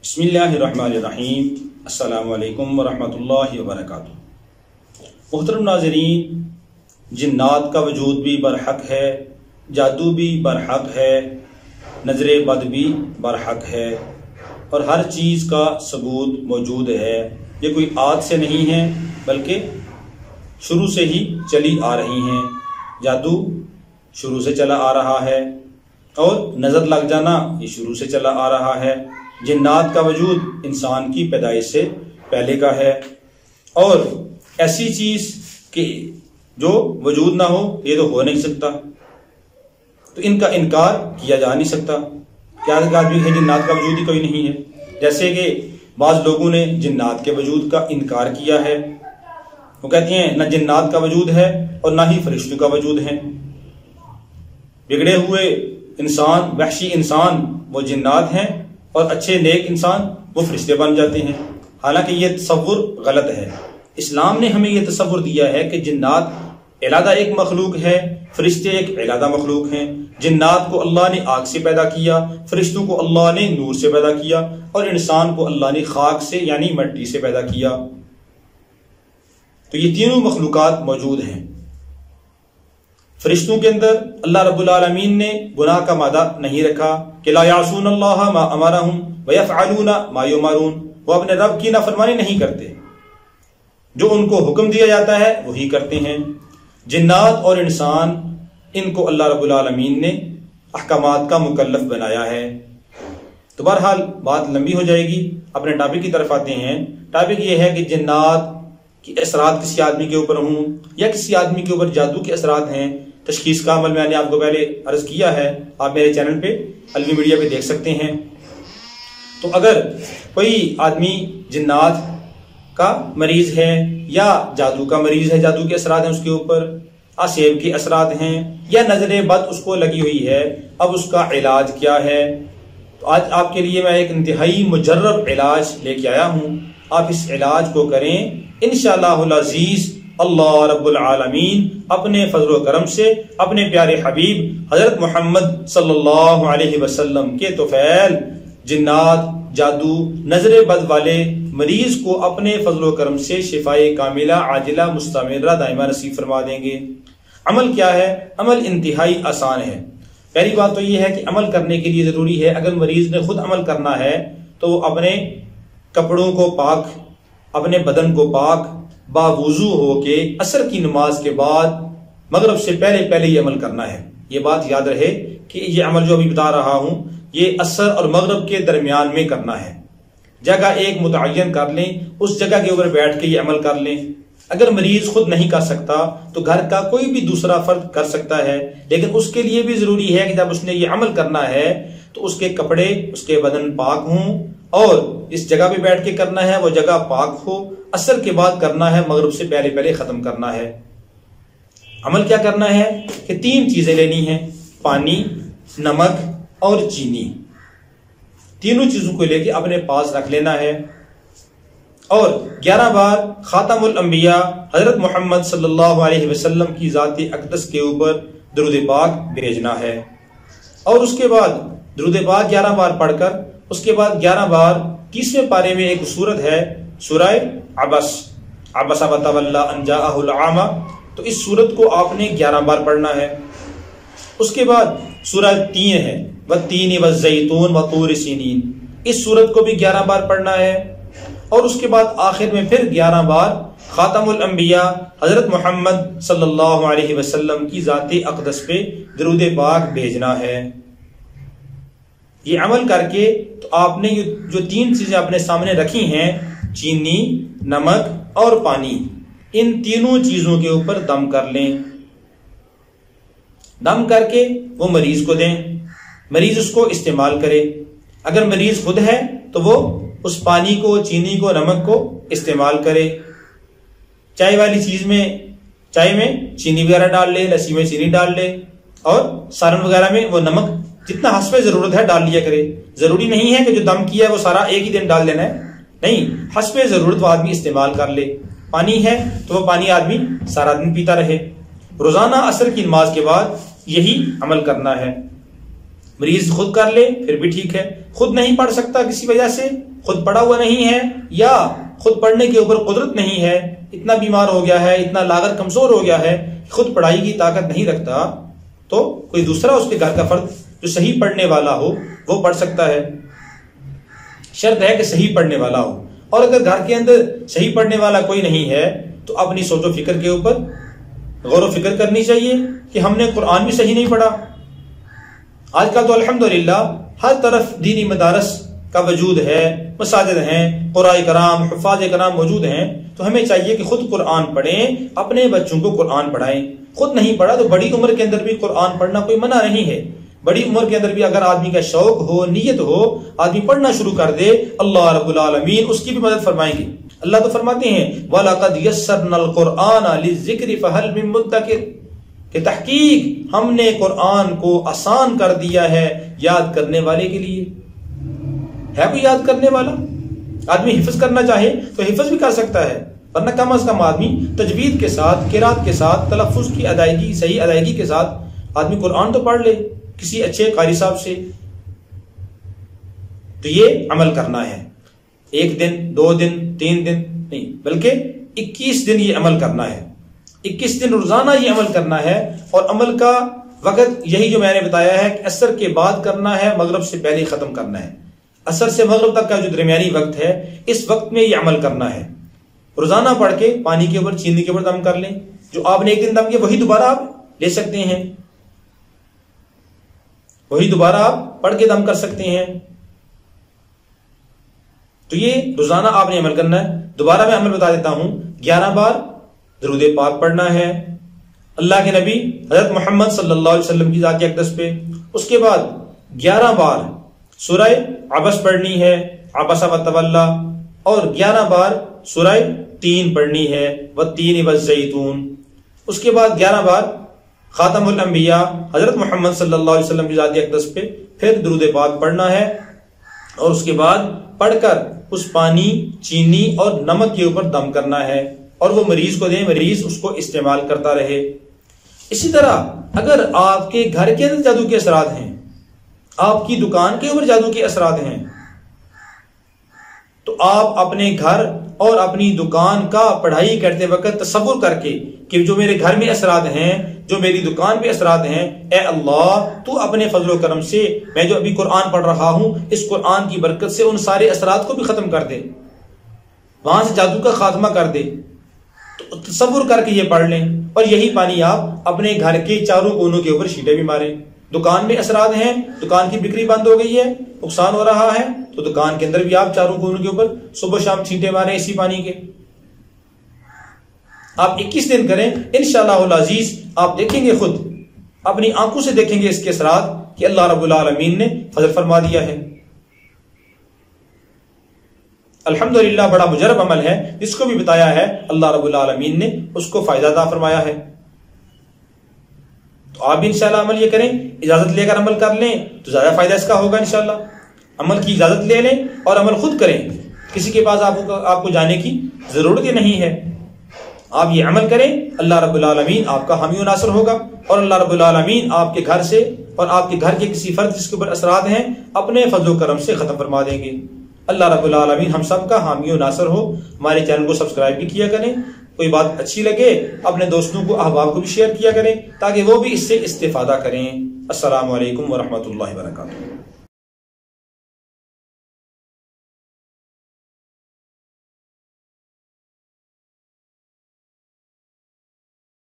بسم اللہ الرحمن الرحیم۔ السلام علیکم ورحمۃ اللہ وبرکاتہ۔ محترم ناظرین، جنات کا وجود بھی برحق ہے، جادو بھی برحق ہے، نظر بد بھی برحق ہے، اور ہر چیز کا ثبوت موجود ہے۔ یہ کوئی آج سے نہیں ہے بلکہ شروع سے ہی چلی آ رہی ہیں۔ جادو شروع سے چلا آ رہا ہے اور نظر لگ جانا یہ شروع سے چلا آ رہا ہے۔ جنات کا وجود انسان کی پیدائش سے پہلے کا ہے، اور ایسی چیز کہ جو وجود نہ ہو یہ تو ہو نہیں سکتا، تو ان کا انکار کیا جا نہیں سکتا۔ کیا آدمی ہے جنات کا وجود ہی کوئی نہیں ہے؟ جیسے کہ بعض لوگوں نے جنات کے وجود کا انکار کیا ہے، وہ کہتے ہیں نہ جنات کا وجود ہے اور نہ ہی فرشتوں کا وجود ہے۔ بگڑے ہوئے انسان، وحشی انسان وہ جنات ہیں، اور اچھے نیک انسان وہ فرشتے بن جاتے ہیں۔ حالانکہ یہ تصور غلط ہے۔ اسلام نے ہمیں یہ تصور دیا ہے کہ جنات علیحدہ ایک مخلوق ہے، فرشتے ایک علیحدہ مخلوق ہیں۔ جنات کو اللہ نے آگ سے پیدا کیا، فرشتوں کو اللہ نے نور سے پیدا کیا، اور انسان کو اللہ نے خاک سے یعنی مٹی سے پیدا کیا۔ تو یہ تینوں مخلوقات موجود ہیں۔ فرشتوں کے اندر اللہ رب العالمین نے گناہ کا مادہ نہیں رکھا کہ لا یعصون اللہ ما امرہم ویفعلون ما یؤمرون، وہ اپنے رب کی نافرمانی نہیں کرتے، جو ان کو حکم دیا جاتا ہے وہی کرتے ہیں۔ جنات اور انسان، ان کو اللہ رب العالمین نے احکامات کا مکلف بنایا ہے۔ تو بہرحال بات لمبی ہو جائے گی، اپنے ٹاپک کی طرف آتے ہیں۔ ٹاپک یہ ہے کہ جنات کی اثرات کسی آدمی کے اوپر ہوں یا کسی آدمی کے اوپر جادو کے اثرات ہیں، تشخیص کا عمل میں نے آپ کو پہلے عرض کیا ہے، آپ میرے چینل پہ علمی میڈیا پہ دیکھ سکتے ہیں۔ تو اگر کوئی آدمی جنات کا مریض ہے یا جادو کا مریض ہے، جادو کے اثرات ہیں اس کے اوپر، آسیب کے اثرات ہیں، یا نظر بد اس کو لگی ہوئی ہے، اب اس کا علاج کیا ہے؟ تو آج آپ کے لیے میں ایک انتہائی مجرب علاج لے کے آیا ہوں۔ آپ اس علاج کو کریں، انشاءاللہ العزیز اللہ رب العالمین اپنے فضل و کرم سے اپنے پیارے حبیب حضرت محمد صلی اللہ علیہ وسلم کے طفیل جنات، جادو، نظر بد والے مریض کو اپنے فضل و کرم سے شفائے کاملہ عاجلہ مستمرہ دائمہ نصیب فرما دیں گے۔ عمل کیا ہے؟ عمل انتہائی آسان ہے۔ پہلی بات تو یہ ہے کہ عمل کرنے کے لیے ضروری ہے، اگر مریض نے خود عمل کرنا ہے تو وہ اپنے کپڑوں کو پاک، اپنے بدن کو پاک باوضو ہو کے عصر کی نماز کے بعد مغرب سے پہلے یہ عمل کرنا ہے۔ یہ بات یاد رہے کہ یہ عمل جو ابھی بتا رہا ہوں یہ عصر اور مغرب کے درمیان میں کرنا ہے۔ جگہ ایک متعین کر لیں، اس جگہ کے اوپر بیٹھ کے یہ عمل کر لیں۔ اگر مریض خود نہیں کر سکتا تو گھر کا کوئی بھی دوسرا فرد کر سکتا ہے، لیکن اس کے لیے بھی ضروری ہے کہ جب اس نے یہ عمل کرنا ہے تو اس کے کپڑے، اس کے بدن پاک ہوں، اور اس جگہ پہ بیٹھ کے کرنا ہے وہ جگہ پاک ہو، عصر کے بعد کرنا ہے، مغرب سے پہلے ختم کرنا ہے۔ عمل کیا کرنا ہے کہ 3 چیزیں لینی ہیں، پانی، نمک اور چینی۔ تینوں چیزوں کو لے کے اپنے پاس رکھ لینا ہے، اور 11 بار خاتم الانبیاء حضرت محمد صلی اللہ علیہ وسلم کی ذات اقدس کے اوپر درود پاک بھیجنا ہے۔ اور اس کے بعد درود پاک 11 بار پڑھ کر اس کے بعد 11 بار 30ویں پارے میں ایک سورت ہے سورہ عبس وتولی ان جاءہ الاعمی، تو اس سورت کو آپ نے 11 بار پڑھنا ہے۔ اس کے بعد سورہ 3 ہے والتین والزیتون وطور سینین، اس سورت کو بھی 11 بار پڑھنا ہے۔ اور اس کے بعد آخر میں پھر 11 بار خاتم الانبیاء حضرت محمد صلی اللہ علیہ وسلم کی ذات اقدس پہ درود پاک بھیجنا ہے۔ یہ عمل کر کے تو آپ نے جو 3 چیزیں اپنے سامنے رکھی ہیں، چینی، نمک اور پانی، ان تینوں چیزوں کے اوپر دم کر لیں۔ دم کر کے وہ مریض کو دیں، مریض اس کو استعمال کرے۔ اگر مریض خود ہے تو وہ اس پانی کو، چینی کو، نمک کو استعمال کرے۔ چائے والی چیز میں، چائے میں چینی وغیرہ ڈال لے، لسی میں چینی ڈال لے، اور سالن وغیرہ میں وہ نمک جتنا حسب ضرورت ہے ڈال لیا کرے۔ ضروری نہیں ہے کہ جو دم کیا ہے وہ سارا ایک ہی دن ڈال دینا ہے، نہیں، حسب ضرورت وہ آدمی استعمال کر لے۔ پانی ہے تو وہ پانی آدمی سارا دن پیتا رہے۔ روزانہ عصر کی نماز کے بعد یہی عمل کرنا ہے۔ مریض خود کر لے پھر بھی ٹھیک ہے، خود نہیں پڑھ سکتا کسی وجہ سے، خود پڑھا ہوا نہیں ہے یا خود پڑھنے کے اوپر قدرت نہیں ہے، اتنا بیمار ہو گیا ہے، اتنا لاغر کمزور ہو گیا ہے، خود پڑھائی کی طاقت نہیں رکھتا، تو کوئی دوسرا اس کے گھر کا فرد جو صحیح پڑھنے والا ہو وہ پڑھ سکتا ہے۔ شرط ہے کہ صحیح پڑھنے والا ہو، اور اگر گھر کے اندر صحیح پڑھنے والا کوئی نہیں ہے تو اپنی سوچ و فکر کے اوپر غور و فکر کرنی چاہیے کہ ہم نے قرآن بھی صحیح نہیں پڑھا۔ آج کل تو الحمدللہ ہر طرف دینی مدارس کا وجود ہے، مساجد ہیں، قراء کرام، حفاظ کرام موجود ہیں، تو ہمیں چاہیے کہ خود قرآن پڑھیں، اپنے بچوں کو قرآن پڑھائیں۔ خود نہیں پڑھا تو بڑی عمر کے اندر بھی قرآن پڑھنا کوئی منع نہیں ہے، بڑی عمر کے اندر بھی اگر آدمی کا شوق ہو، نیت ہو، آدمی پڑھنا شروع کر دے، اللہ رب العالمین اس کی بھی مدد فرمائیں گے۔ اللہ تو فرماتے ہیں وَلَقَدْ يَسَّرْنَا الْقُرْآنَ لِلذِّكْرِ فَهَلْ مِن مُدَّكِرٍ، کہ تحقیق ہم نے قرآن کو آسان کر دیا ہے یاد کرنے والے کے لیے۔ ہے کوئی یاد کرنے والا؟ آدمی حفظ کرنا چاہے تو حفظ بھی کر سکتا ہے، ورنہ کم از کم آدمی تجوید کے ساتھ، قرات کے ساتھ، تلفظ کی ادائیگی، صحیح ادائیگی کے ساتھ آدمی قرآن تو پڑھ لے کسی اچھے قاری صاحب سے۔ تو یہ عمل کرنا ہے، 1 دن 2 دن 3 دن نہیں بلکہ 21 دن یہ عمل کرنا ہے، 21 دن روزانہ یہ عمل کرنا ہے۔ اور عمل کا وقت یہی جو میں نے بتایا ہے کہ عصر کے بعد کرنا ہے، مغرب سے پہلے ختم کرنا ہے۔ عصر سے مغرب تک کا جو درمیانی وقت ہے اس وقت میں یہ عمل کرنا ہے۔ روزانہ پڑھ کے پانی کے اوپر، چینی کے اوپر دم کر لیں، جو آپ نے 1 دن دم کیا وہی دوبارہ آپ لے سکتے ہیں، وہی دوبارہ آپ پڑھ کے دم کر سکتے ہیں۔ تو یہ روزانہ آپ نے عمل کرنا ہے۔ دوبارہ میں عمل بتا دیتا ہوں، 11 بار درود پاک پڑھنا ہے اللہ کے نبی حضرت محمد صلی اللہ علیہ وسلم کی ذات اقدس پہ۔ اس کے بعد 11 بار سورہ عبس پڑھنی ہے، عبس و تولا، اور 11 بار سورہ تین پڑھنی ہے، والتین والزیتون۔ اس کے بعد 11 بار خاتم الانبیاء حضرت محمد صلی اللہ علیہ وسلم کی ذات اقدس پہ پھر درود پاک پڑھنا ہے، اور اس کے بعد پڑھ کر اس پانی، چینی اور نمک کے اوپر دم کرنا ہے، اور وہ مریض کو دیں، مریض اس کو استعمال کرتا رہے۔ اسی طرح اگر آپ کے گھر کے اندر جادو کے اثرات ہیں، آپ کی دکان کے اوپر جادو کے اثرات ہیں، تو آپ اپنے گھر اور اپنی دکان کا پڑھائی کرتے وقت تصور کر کے کہ جو میرے گھر میں اثرات ہیں، جو میری دکان پہ اثرات ہیں، اے اللہ تو اپنے فضل و کرم سے میں جو ابھی قرآن پڑھ رہا ہوں اس قرآن کی برکت سے ان سارے اثرات کو بھی ختم کر دے، وہاں سے جادو کا خاتمہ کر دے۔ تو تصور کر کے یہ پڑھ لیں، اور یہی پانی آپ اپنے گھر کے چاروں کونوں کے اوپر چھینٹے بھی ماریں۔ دکان میں اثرات ہیں، دکان کی بکری بند ہو گئی ہے، نقصان ہو رہا ہے، تو دکان کے اندر بھی آپ چاروں کونوں کے اوپر صبح شام چھینٹے ماریں اسی پانی کے۔ آپ 21 دن کریں، انشاءاللہ العزیز آپ دیکھیں گے، خود اپنی آنکھوں سے دیکھیں گے اس کے اثرات کہ اللہ رب العالمین نے فضل فرما دیا ہے۔ الحمدللہ بڑا مجرب عمل ہے، جس کو بھی بتایا ہے اللہ رب العالمین نے اس کو فائدہ عطا فرمایا ہے۔ تو آپ بھی انشاءاللہ عمل یہ کریں، اجازت لے کر عمل کر لیں تو زیادہ فائدہ اس کا ہوگا انشاءاللہ۔ عمل کی اجازت لے لیں اور عمل خود کریں، کسی کے پاس آپ کو جانے کی ضرورت ہی نہیں ہے۔ آپ یہ عمل کریں، اللہ رب العالمین آپ کا حامی و ناصر ہوگا، اور اللہ رب العالمین آپ کے گھر سے اور آپ کے گھر کے کسی فرد جس کے اوپر اثرات ہیں اپنے فضل و کرم سے ختم فرما دیں گے۔ اللہ رب العالمین ہم سب کا حامی و ناصر ہو۔ ہمارے چینل کو سبسکرائب بھی کیا کریں، کوئی بات اچھی لگے اپنے دوستوں کو، احباب کو بھی شیئر کیا کریں تاکہ وہ بھی اس سے استفادہ کریں۔ السلام علیکم ورحمۃ اللہ وبرکاتہ۔